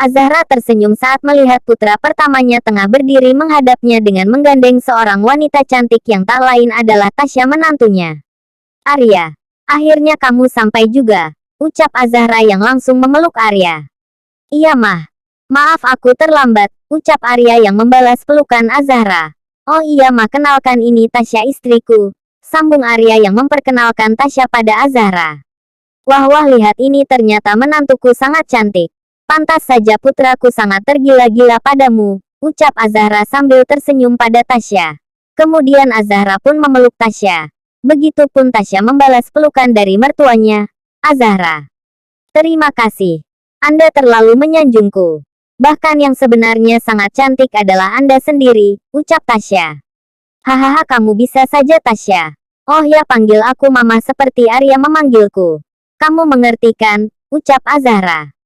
Azahra tersenyum saat melihat putra pertamanya tengah berdiri menghadapnya dengan menggandeng seorang wanita cantik yang tak lain adalah Tasya menantunya. Arya, akhirnya kamu sampai juga, ucap Azahra yang langsung memeluk Arya. Iya mah. Maaf aku terlambat, ucap Arya yang membalas pelukan Azahra. Oh iya mah kenalkan ini Tasya istriku, sambung Arya yang memperkenalkan Tasya pada Azahra. Wah wah lihat ini ternyata menantuku sangat cantik. Pantas saja putraku sangat tergila-gila padamu, ucap Azahra sambil tersenyum pada Tasya. Kemudian Azahra pun memeluk Tasya. Begitupun Tasya membalas pelukan dari mertuanya. Azahra, terima kasih. Anda terlalu menyanjungku. Bahkan yang sebenarnya sangat cantik adalah Anda sendiri, ucap Tasya. Hahaha kamu bisa saja Tasya. Oh ya panggil aku mama seperti Arya memanggilku. Kamu mengerti kan, ucap Azahra.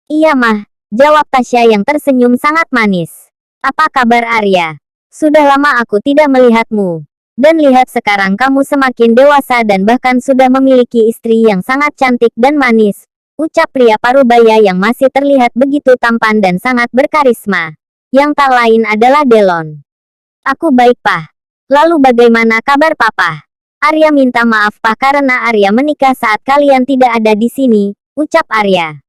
Iya mah, jawab Tasya yang tersenyum sangat manis. Apa kabar Arya? Sudah lama aku tidak melihatmu. Dan lihat sekarang kamu semakin dewasa dan bahkan sudah memiliki istri yang sangat cantik dan manis, ucap pria parubaya yang masih terlihat begitu tampan dan sangat berkarisma. Yang tak lain adalah Delon. Aku baik Pah. Lalu bagaimana kabar Papa? Arya minta maaf Pah karena Arya menikah saat kalian tidak ada di sini, ucap Arya.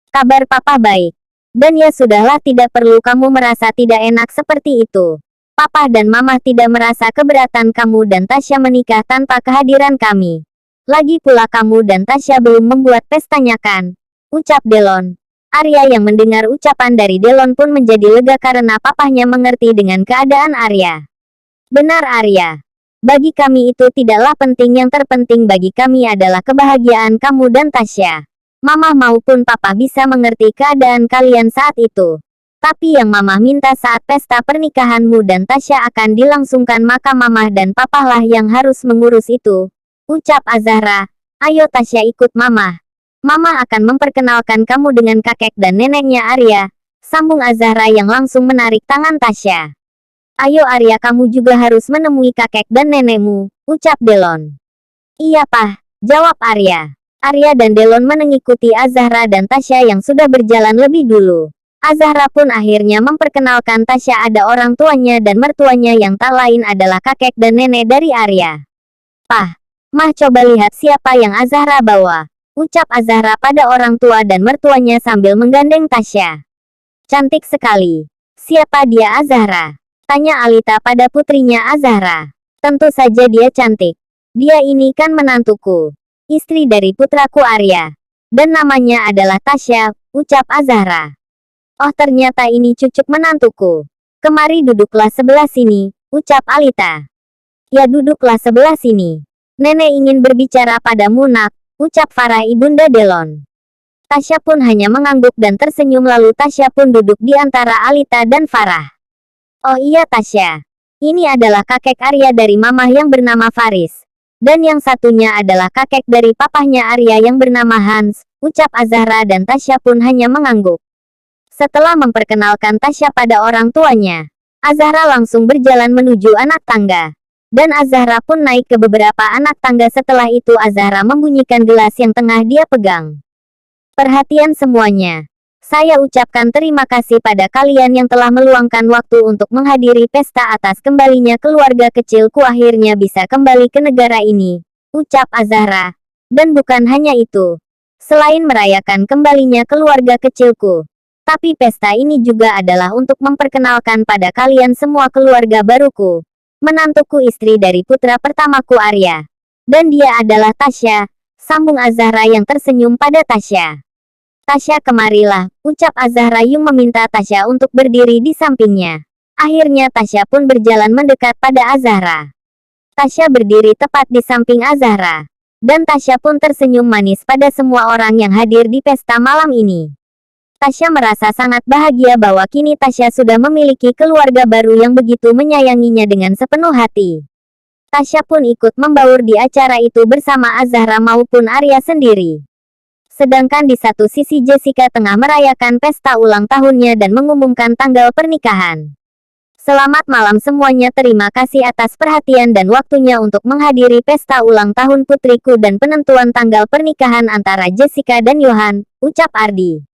Kabar Papa baik. Dan ya sudahlah tidak perlu kamu merasa tidak enak seperti itu. Papa dan Mama tidak merasa keberatan kamu dan Tasya menikah tanpa kehadiran kami. Lagi pula kamu dan Tasya belum membuat pestanya kan? Ucap Delon. Arya yang mendengar ucapan dari Delon pun menjadi lega karena papahnya mengerti dengan keadaan Arya. Benar Arya. Bagi kami itu tidaklah penting, yang terpenting bagi kami adalah kebahagiaan kamu dan Tasya. Mama maupun Papa bisa mengerti keadaan kalian saat itu. Tapi yang Mama minta saat pesta pernikahanmu dan Tasya akan dilangsungkan maka Mama dan Papa lah yang harus mengurus itu. Ucap Azahra. Ayo Tasya ikut Mama. Mama akan memperkenalkan kamu dengan kakek dan neneknya Arya. Sambung Azahra yang langsung menarik tangan Tasya. Ayo Arya kamu juga harus menemui kakek dan nenekmu, ucap Delon. Iya Pah, jawab Arya. Arya dan Delon mengikuti Azahra dan Tasya yang sudah berjalan lebih dulu. Azahra pun akhirnya memperkenalkan Tasya ada orang tuanya dan mertuanya yang tak lain adalah kakek dan nenek dari Arya. Pah, Mah coba lihat siapa yang Azahra bawa, ucap Azahra pada orang tua dan mertuanya sambil menggandeng Tasya. Cantik sekali. Siapa dia Azahra? Tanya Alita pada putrinya Azahra. Tentu saja dia cantik. Dia ini kan menantuku. Istri dari putraku Arya. Dan namanya adalah Tasya, ucap Azahra. Oh ternyata ini cucuk menantuku. Kemari duduklah sebelah sini, ucap Alita. Ya duduklah sebelah sini. Nenek ingin berbicara padamu nak, ucap Farah ibunda Delon. Tasya pun hanya mengangguk dan tersenyum lalu Tasya pun duduk di antara Alita dan Farah. Oh iya Tasya. Ini adalah kakek Arya dari mamah yang bernama Faris. Dan yang satunya adalah kakek dari papahnya Arya yang bernama Hans, ucap Azahra dan Tasya pun hanya mengangguk. Setelah memperkenalkan Tasya pada orang tuanya, Azahra langsung berjalan menuju anak tangga. Dan Azahra pun naik ke beberapa anak tangga. Setelah itu Azahra membunyikan gelas yang tengah dia pegang. Perhatian semuanya. Saya ucapkan terima kasih pada kalian yang telah meluangkan waktu untuk menghadiri pesta atas kembalinya keluarga kecilku akhirnya bisa kembali ke negara ini, ucap Azahra. Dan bukan hanya itu. Selain merayakan kembalinya keluarga kecilku, tapi pesta ini juga adalah untuk memperkenalkan pada kalian semua keluarga baruku. Menantuku istri dari putra pertamaku Arya. Dan dia adalah Tasya, sambung Azahra yang tersenyum pada Tasya. Tasya kemarilah, ucap Azahra yang meminta Tasya untuk berdiri di sampingnya. Akhirnya Tasya pun berjalan mendekat pada Azahra. Tasya berdiri tepat di samping Azahra. Dan Tasya pun tersenyum manis pada semua orang yang hadir di pesta malam ini. Tasya merasa sangat bahagia bahwa kini Tasya sudah memiliki keluarga baru yang begitu menyayanginya dengan sepenuh hati. Tasya pun ikut membaur di acara itu bersama Azahra maupun Arya sendiri. Sedangkan di satu sisi Jessica tengah merayakan pesta ulang tahunnya dan mengumumkan tanggal pernikahan. Selamat malam semuanya, terima kasih atas perhatian dan waktunya untuk menghadiri pesta ulang tahun putriku dan penentuan tanggal pernikahan antara Jessica dan Johan, ucap Ardi.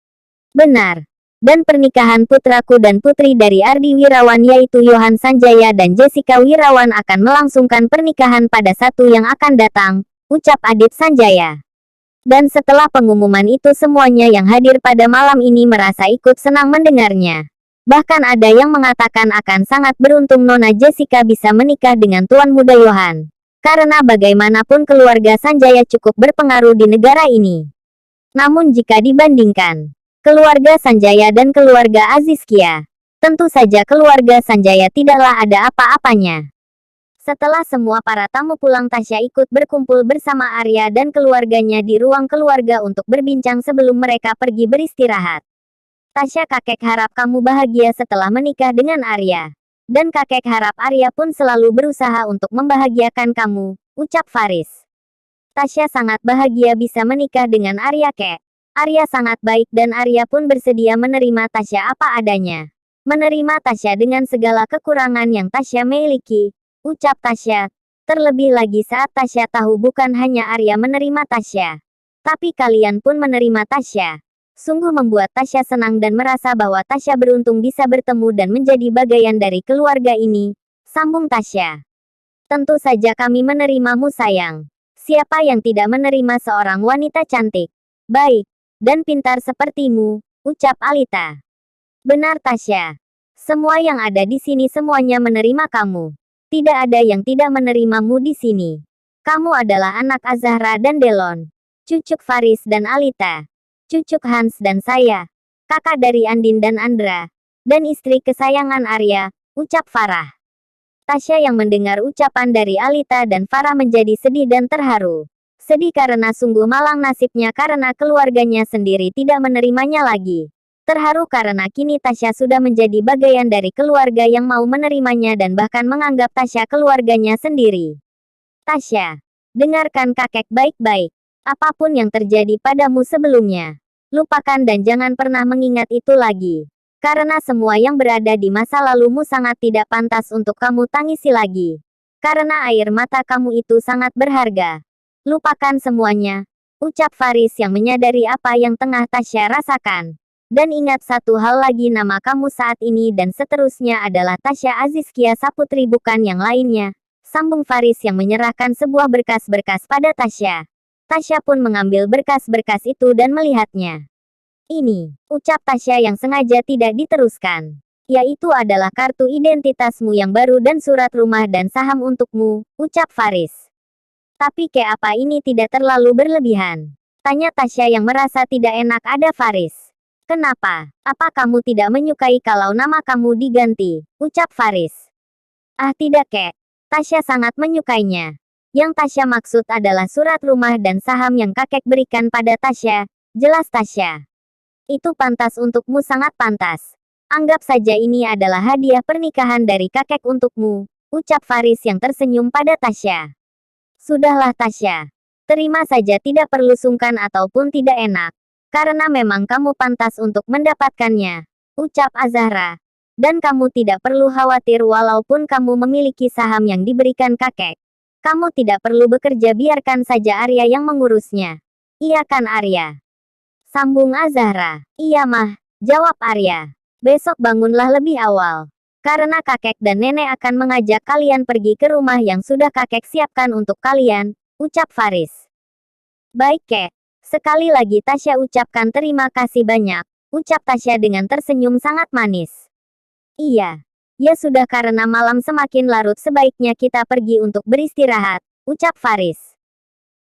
Benar. Dan pernikahan putraku dan putri dari Ardi Wirawan yaitu Yohan Sanjaya dan Jessica Wirawan akan melangsungkan pernikahan pada Sabtu yang akan datang, ucap Adit Sanjaya. Dan setelah pengumuman itu semuanya yang hadir pada malam ini merasa ikut senang mendengarnya. Bahkan ada yang mengatakan akan sangat beruntung Nona Jessica bisa menikah dengan Tuan Muda Yohan. Karena bagaimanapun keluarga Sanjaya cukup berpengaruh di negara ini. Namun jika dibandingkan keluarga Sanjaya dan keluarga Azizkia, tentu saja keluarga Sanjaya tidaklah ada apa-apanya. Setelah semua para tamu pulang, Tasya ikut berkumpul bersama Arya dan keluarganya di ruang keluarga untuk berbincang sebelum mereka pergi beristirahat. Tasya, kakek harap kamu bahagia setelah menikah dengan Arya. Dan kakek harap Arya pun selalu berusaha untuk membahagiakan kamu, ucap Faris. Tasya sangat bahagia bisa menikah dengan Arya, kek. Arya sangat baik dan Arya pun bersedia menerima Tasya apa adanya. Menerima Tasya dengan segala kekurangan yang Tasya miliki, ucap Tasya. Terlebih lagi saat Tasya tahu bukan hanya Arya menerima Tasya, tapi kalian pun menerima Tasya. Sungguh membuat Tasya senang dan merasa bahwa Tasya beruntung bisa bertemu dan menjadi bagian dari keluarga ini, sambung Tasya. Tentu saja kami menerimamu sayang. Siapa yang tidak menerima seorang wanita cantik, baik, dan pintar sepertimu, ucap Alita. Benar Tasya. Semua yang ada di sini semuanya menerima kamu. Tidak ada yang tidak menerimamu di sini. Kamu adalah anak Azahra dan Delon, cucuk Faris dan Alita, cucuk Hans dan saya, kakak dari Andin dan Andra, dan istri kesayangan Arya, ucap Farah. Tasya yang mendengar ucapan dari Alita dan Farah menjadi sedih dan terharu. Sedih karena sungguh malang nasibnya karena keluarganya sendiri tidak menerimanya lagi. Terharu karena kini Tasya sudah menjadi bagian dari keluarga yang mau menerimanya dan bahkan menganggap Tasya keluarganya sendiri. Tasya, dengarkan kakek baik-baik. Apapun yang terjadi padamu sebelumnya, lupakan dan jangan pernah mengingat itu lagi. Karena semua yang berada di masa lalumu sangat tidak pantas untuk kamu tangisi lagi. Karena air mata kamu itu sangat berharga. Lupakan semuanya, ucap Faris yang menyadari apa yang tengah Tasya rasakan. Dan ingat satu hal lagi, nama kamu saat ini dan seterusnya adalah Tasya Azizkia Saputri bukan yang lainnya, sambung Faris yang menyerahkan sebuah berkas-berkas pada Tasya. Tasya pun mengambil berkas-berkas itu dan melihatnya. Ini, ucap Tasya yang sengaja tidak diteruskan. Yaitu adalah kartu identitasmu yang baru dan surat rumah dan saham untukmu, ucap Faris. Tapi kayak apa ini tidak terlalu berlebihan? Tanya Tasya yang merasa tidak enak ada Faris. Kenapa? Apa kamu tidak menyukai kalau nama kamu diganti? Ucap Faris. Ah tidak kek. Tasya sangat menyukainya. Yang Tasya maksud adalah surat rumah dan saham yang kakek berikan pada Tasya. Jelas Tasya. Itu pantas untukmu, sangat pantas. Anggap saja ini adalah hadiah pernikahan dari kakek untukmu, ucap Faris yang tersenyum pada Tasya. Sudahlah Tasya. Terima saja, tidak perlu sungkan ataupun tidak enak. Karena memang kamu pantas untuk mendapatkannya, ucap Azahra. Dan kamu tidak perlu khawatir walaupun kamu memiliki saham yang diberikan kakek. Kamu tidak perlu bekerja, biarkan saja Arya yang mengurusnya. Iya kan Arya? Sambung Azahra. Iya mah, jawab Arya. Besok bangunlah lebih awal. Karena kakek dan nenek akan mengajak kalian pergi ke rumah yang sudah kakek siapkan untuk kalian, ucap Faris. Baik kek. Sekali lagi Tasya ucapkan terima kasih banyak, ucap Tasya dengan tersenyum sangat manis. Iya. Ya sudah, karena malam semakin larut sebaiknya kita pergi untuk beristirahat, ucap Faris.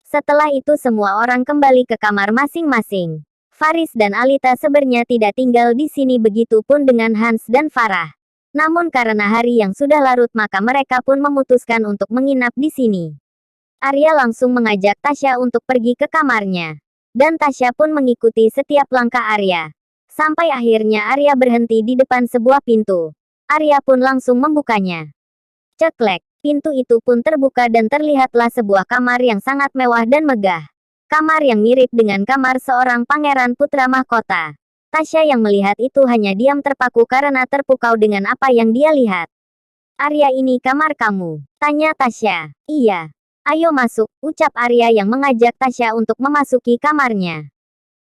Setelah itu semua orang kembali ke kamar masing-masing. Faris dan Alita sebenarnya tidak tinggal di sini, begitu pun dengan Hans dan Farah. Namun karena hari yang sudah larut maka mereka pun memutuskan untuk menginap di sini. Arya langsung mengajak Tasya untuk pergi ke kamarnya. Dan Tasya pun mengikuti setiap langkah Arya. Sampai akhirnya Arya berhenti di depan sebuah pintu. Arya pun langsung membukanya. Ceklek, pintu itu pun terbuka dan terlihatlah sebuah kamar yang sangat mewah dan megah. Kamar yang mirip dengan kamar seorang pangeran putra mahkota. Tasya yang melihat itu hanya diam terpaku karena terpukau dengan apa yang dia lihat. Arya, ini kamar kamu? Tanya Tasya. Iya. Ayo masuk, ucap Arya yang mengajak Tasya untuk memasuki kamarnya.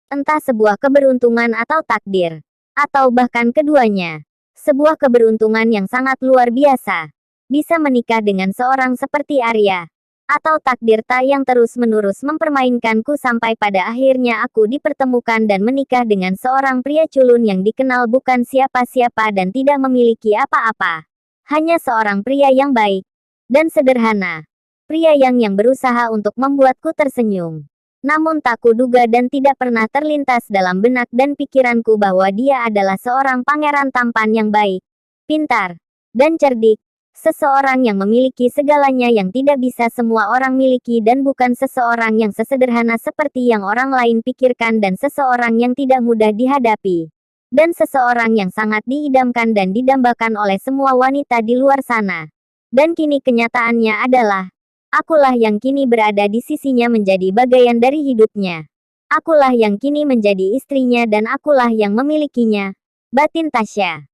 Entah sebuah keberuntungan atau takdir, Atau bahkan keduanya. Sebuah keberuntungan yang sangat luar biasa. Bisa menikah dengan seorang seperti Arya. Atau takdir tak yang terus-menerus mempermainkanku sampai pada akhirnya aku dipertemukan dan menikah dengan seorang pria culun yang dikenal bukan siapa-siapa dan tidak memiliki apa-apa. Hanya seorang pria yang baik dan sederhana. Pria yang berusaha untuk membuatku tersenyum. Namun tak kuduga dan tidak pernah terlintas dalam benak dan pikiranku bahwa dia adalah seorang pangeran tampan yang baik, pintar, dan cerdik. Seseorang yang memiliki segalanya yang tidak bisa semua orang miliki dan bukan seseorang yang sesederhana seperti yang orang lain pikirkan dan seseorang yang tidak mudah dihadapi. Dan seseorang yang sangat diidamkan dan didambakan oleh semua wanita di luar sana. Dan kini kenyataannya adalah, akulah yang kini berada di sisinya menjadi bagian dari hidupnya. Akulah yang kini menjadi istrinya dan akulah yang memilikinya. Batin Tasya.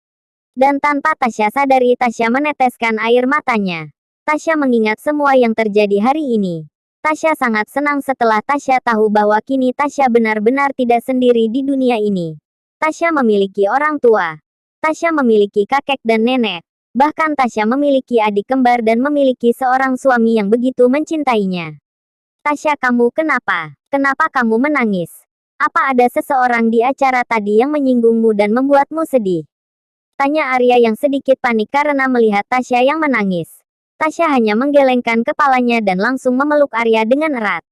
Dan tanpa Tasya sadari Tasya meneteskan air matanya. Tasya mengingat semua yang terjadi hari ini. Tasya sangat senang setelah Tasya tahu bahwa kini Tasya benar-benar tidak sendiri di dunia ini. Tasya memiliki orang tua. Tasya memiliki kakek dan nenek. Bahkan Tasya memiliki adik kembar dan memiliki seorang suami yang begitu mencintainya. Tasya, kamu kenapa? Kenapa kamu menangis? Apa ada seseorang di acara tadi yang menyinggungmu dan membuatmu sedih? Tanya Arya yang sedikit panik karena melihat Tasya yang menangis. Tasya hanya menggelengkan kepalanya dan langsung memeluk Arya dengan erat.